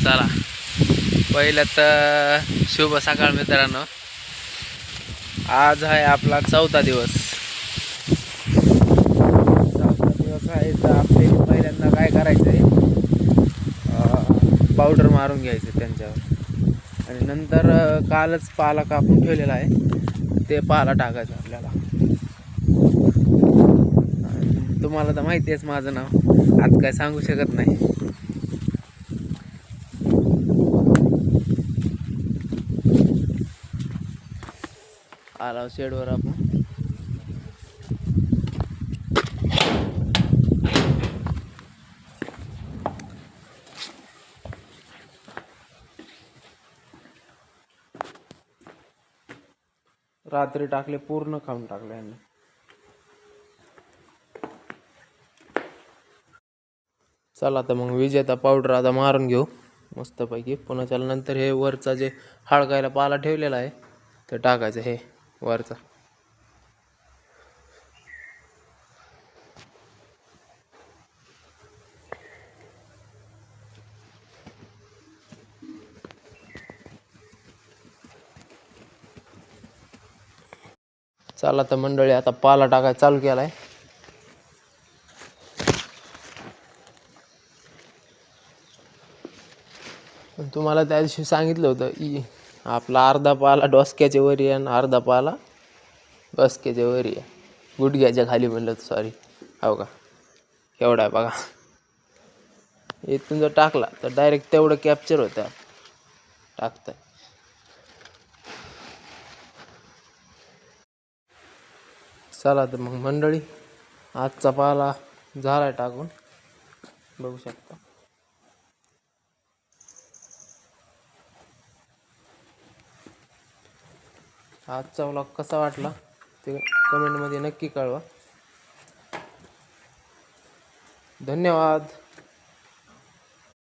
चला पहिलं तर शुभ सकाळ मित्रांनो. आज आहे आपला 4था दिवस. 4था दिवस आहे तर आपले पहिल्यांदा काय करायचं आहे, पावडर मारून घ्यायचं त्यांच्यावर. आणि नंतर कालच पाला कापून ठेवलेला आहे ते पाला टाकायचं आपल्याला. तुम्हाला तर माहिती आहेच माझं नाव, आज काय सांगू शकत नाही. आला शेडवर आपण. रात्री टाकले, पूर्ण खाऊन टाकले यांनी. चला तर मग विजेता पावडर आता मारून घेऊ मस्तपैकी. पुन्हा त्यानंतर हे वरचा जे हळगायला पाला ठेवलेला आहे ते टाकायचं, हे वरचा. चला तर मंडळी, आता पाला टाकायला चालू केलाय. तुम्हाला त्या दिवशी सांगितलं होतं आपला अर्धा पाला डोसक्याच्या वरी आणि अर्धा पाला डोसक्याच्या वरी आहे, गुडघ्याच्या खाली म्हणलं, सॉरी. हो का, एवढा आहे बघा. इथून जर टाकला तर डायरेक्ट तेवढं कॅप्चर होतं. टाकताय. चला तर मग मंडळी, आजचा पाला झालाय टाकून, बघू शकता. आजचा व्लॉग कसा वाटला ते कमेंटमध्ये नक्की कळवा. धन्यवाद.